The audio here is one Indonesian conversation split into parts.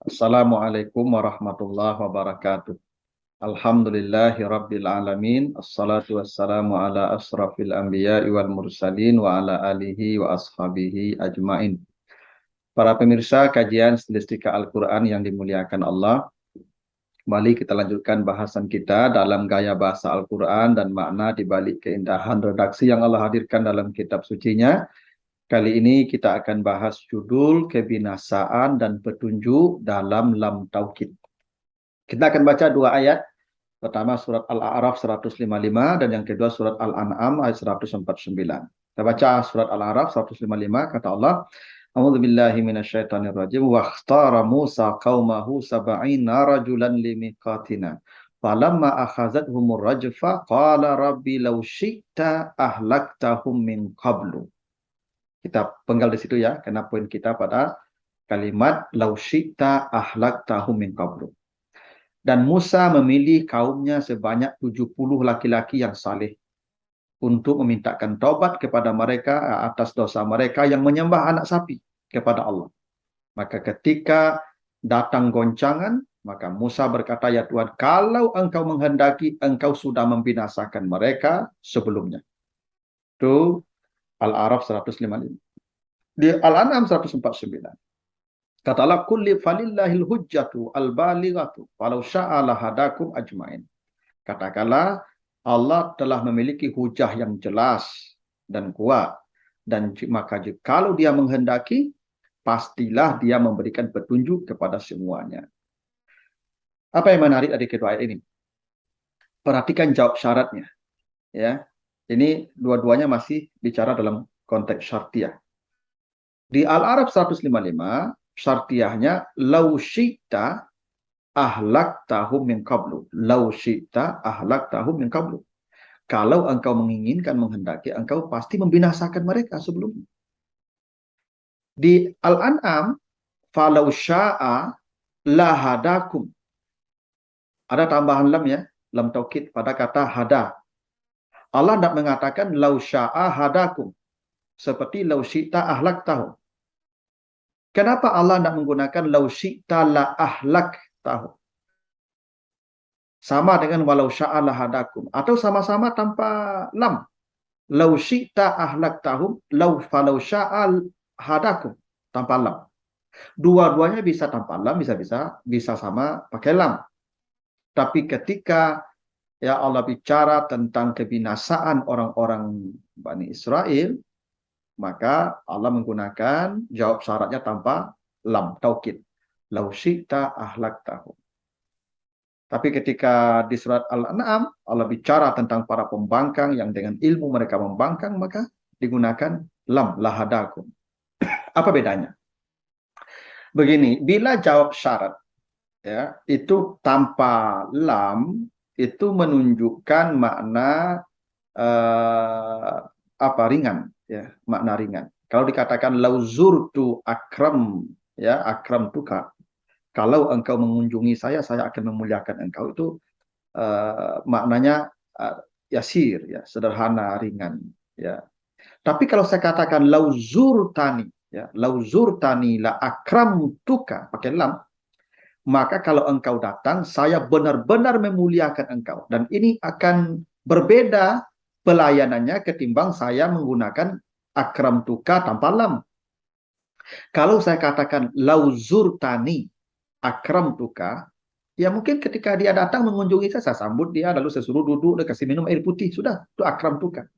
Assalamualaikum warahmatullahi wabarakatuh. Alhamdulillahi rabbil alamin. Assalatu wassalamu ala asrafil anbiya'i wal mursalin wa ala alihi wa ashabihi ajmain. Para pemirsa kajian stilistika Al-Quran yang dimuliakan Allah, kembali kita lanjutkan bahasan kita dalam gaya bahasa Al-Quran dan makna di balik keindahan redaksi yang Allah hadirkan dalam kitab sucinya. Kali ini kita akan bahas judul kebinasaan dan petunjuk dalam lam taukid. Kita akan baca dua ayat. Pertama surat Al-A'raf 155 dan yang kedua surat Al-An'am ayat 149. Kita baca surat Al-A'raf 155, kata Allah, A'udzubillahi minasyaitonirrajim wa ikhtara Musa qaumahu sab'ina rajulan limiqatina. Falamma akhazathumur rajfa qala rabbi law syi'ta ahlaktahum min qablu. Kita penggal di situ ya, karena poin kita pada kalimat law syi'ta ahlaktahum min qablu. Dan Musa memilih kaumnya sebanyak 70 laki-laki yang saleh untuk memintakan taubat kepada mereka atas dosa mereka yang menyembah anak sapi kepada Allah. Maka ketika datang goncangan, maka Musa berkata, ya Tuhan, kalau engkau menghendaki, engkau sudah membinasakan mereka sebelumnya. Itu Al-A'raf 155. Di Al-An'am 149. Kata Allah, kulli falillahil hujjatu al-balighatu walau syaa'a lahadakum ajmain. Katakanlah, Allah telah memiliki hujah yang jelas dan kuat, dan maka kalau dia menghendaki, pastilah dia memberikan petunjuk kepada semuanya. Apa yang menarik dari kedua ayat ini? Perhatikan jawab syaratnya. Ya, ini dua-duanya masih bicara dalam konteks syartiyah. Di Al-A'raf 155, syartiyahnya lau syi'ta ahlaktahum min qablu. Lau syi'ta ahlaktahum min qablu. Kalau engkau menginginkan, menghendaki, engkau pasti membinasakan mereka sebelumnya. Di Al-An'am, falau sya'a lahadakum. Ada tambahan lam ya, lam taukid pada kata hada. Allah tidak mengatakan lau sya'a hadakum. Seperti lau syi'ta ahlaktahum. Kenapa Allah tidak menggunakan lau syi'ta la ahlaktahum? Sama dengan walau sya'ala hadakum. Atau sama-sama tanpa lam. Lau syi'ta ahlaktahum, lau falau sya'al hadakum. Tanpa lam. Dua-duanya bisa tanpa lam, bisa sama pakai lam. Tapi ketika ya Allah bicara tentang kebinasaan orang-orang Bani Israel, maka Allah menggunakan jawab syaratnya tanpa lam, taukid. Lau syi'ta ahlaktahum. Tapi ketika di surat Al-An'am, Allah bicara tentang para pembangkang yang dengan ilmu mereka membangkang, maka digunakan lam, lahadakum. Apa bedanya? Begini, bila jawab syarat, ya, itu tanpa lam, itu menunjukkan makna ringan, ya, makna ringan. Kalau dikatakan lauzurtu akram, ya, akram tuka, kalau engkau mengunjungi saya akan memuliakan engkau, itu maknanya yasir, ya, sederhana, ringan, ya. Tapi kalau saya katakan lauzurtani, ya, lauzurtani la akramtuka, pakai lam, maka kalau engkau datang, saya benar-benar memuliakan engkau. Dan ini akan berbeda pelayanannya ketimbang saya menggunakan akramtuka tanpa lam. Kalau saya katakan lauzurtani akramtuka, ya mungkin ketika dia datang mengunjungi saya sambut dia, lalu saya suruh duduk, dan kasih minum air putih, sudah, itu akramtuka.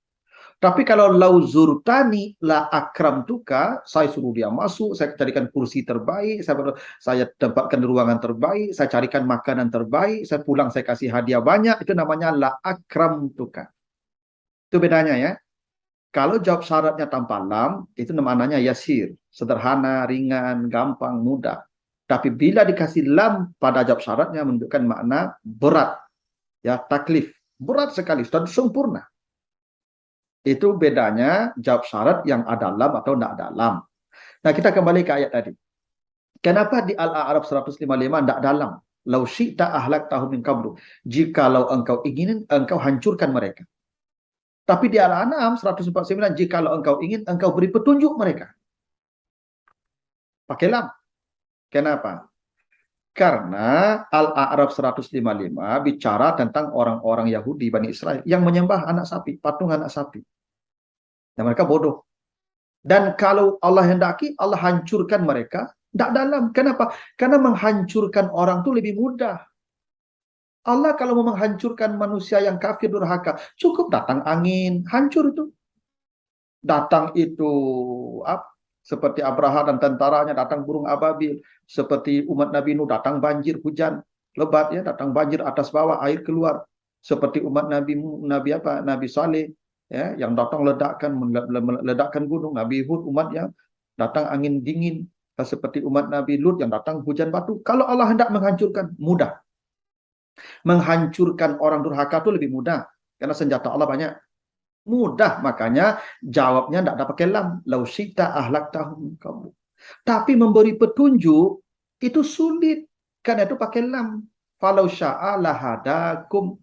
Tapi kalau lauzurtani la akramtuka, saya suruh dia masuk, saya carikan kursi terbaik, saya tempatkan ruangan terbaik, saya carikan makanan terbaik, saya pulang saya kasih hadiah banyak, itu namanya la akramtuka. Itu bedanya ya. Kalau jawab syaratnya tanpa lam, itu namanya yasir, sederhana, ringan, gampang, mudah. Tapi bila dikasih lam pada jawab syaratnya menunjukkan makna berat, ya, taklif, berat sekali dan sempurna. Itu bedanya jawab syarat yang ada lam atau tidak ada lam. Nah, kita kembali ke ayat tadi. Kenapa di Al-A'raf 155 tidak ada lam? Lau syi'ta ahlaktahum min qablu. Jikalau engkau ingin, engkau hancurkan mereka. Tapi di Al-An'am 149, jikalau engkau ingin, engkau beri petunjuk mereka. Pakai lam. Kenapa? Karena Al-A'raf 155 bicara tentang orang-orang Yahudi Bani Israel yang menyembah anak sapi, patung anak sapi. Dan mereka bodoh. Dan kalau Allah hendaki, Allah hancurkan mereka. Tidak dalam. Kenapa? Karena menghancurkan orang itu lebih mudah. Allah kalau mau menghancurkan manusia yang kafir durhaka, cukup datang angin, hancur itu. Datang itu apa? Seperti Abraha dan tentaranya, datang burung ababil. Seperti umat Nabi Nuh, datang banjir, hujan lebat ya, datang banjir atas bawah, air keluar. Seperti umat Nabi Saleh ya, yang datang meledakkan gunung. Nabi Hud umatnya datang angin dingin. Seperti umat Nabi Lut yang datang hujan batu. Kalau Allah hendak menghancurkan, mudah. Menghancurkan orang durhaka itu lebih mudah. Karena senjata Allah banyak. Mudah, makanya jawabnya tidak ada pakai lam. Lau syi'ta ahlaktahum kamu. Tapi memberi petunjuk itu sulit. Karena itu pakai lam. Falau sya'a lahadakum.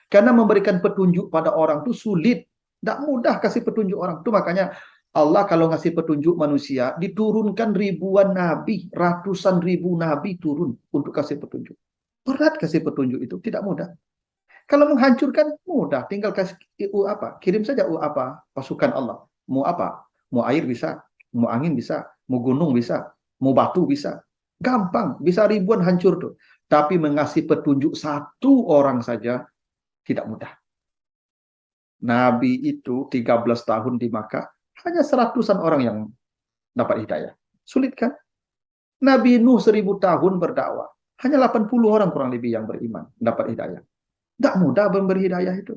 Karena memberikan petunjuk pada orang itu sulit. Tidak mudah kasih petunjuk orang. Itu makanya Allah kalau ngasih petunjuk manusia, diturunkan ribuan nabi, ratusan ribu nabi turun untuk kasih petunjuk. Berat kasih petunjuk itu, tidak mudah. Kalau menghancurkan mudah, tinggal kasih kirim saja pasukan Allah. Mau apa? Mau air bisa, mau angin bisa, mau gunung bisa, mau batu bisa. Gampang, bisa ribuan hancur tuh. Tapi mengasih petunjuk satu orang saja tidak mudah. Nabi itu 13 tahun di Makkah, hanya seratusan orang yang dapat hidayah. Sulit kan? Nabi Nuh 1000 tahun berdakwah, hanya 80 orang kurang lebih yang beriman, dapat hidayah. Tidak mudah memberi hidayah itu.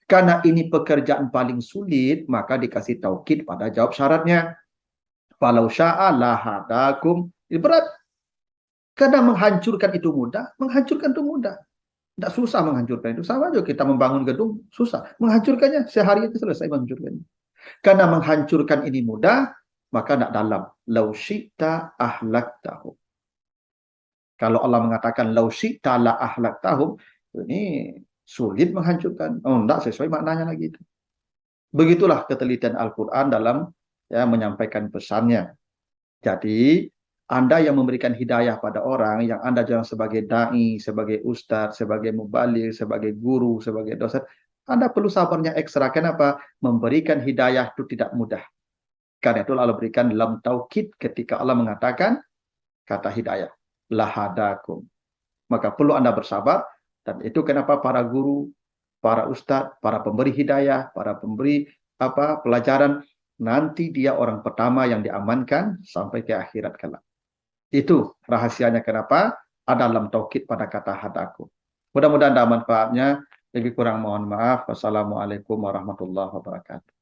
Karena ini pekerjaan paling sulit, maka dikasih taukid pada jawab syaratnya. Falau sya'a lahadakum. Ini berat. Karena menghancurkan itu mudah, menghancurkan itu mudah. Tidak susah menghancurkan itu. Sama aja kita membangun gedung, susah. Menghancurkannya, sehari itu selesai menghancurkannya. Karena menghancurkan ini mudah, maka tidak dalam. Lau syi'ta ahlaktahum. Kalau Allah mengatakan lau syi'ta la ahlaktahum, ini sulit menghancurkan. Oh, enggak sesuai maknanya lagi itu. Begitulah ketelitian Al-Quran dalam ya, menyampaikan pesannya. Jadi, Anda yang memberikan hidayah pada orang, yang Anda jangan sebagai da'i, sebagai ustadz, sebagai mubaligh, sebagai guru, sebagai dosen, Anda perlu sabarnya ekstra. Kenapa? Memberikan hidayah itu tidak mudah. Karena itu Allah berikan lam taukid ketika Allah mengatakan kata hidayah. Lahadakum. Maka perlu Anda bersabar. Dan itu kenapa para guru, para ustadz, para pemberi hidayah, para pemberi pelajaran, nanti dia orang pertama yang diamankan sampai ke akhirat kelak. Itu rahasianya kenapa ada dalam taukid pada kata hadaku. Mudah-mudahan ada manfaatnya. Lebih kurang mohon maaf. Wassalamualaikum warahmatullahi wabarakatuh.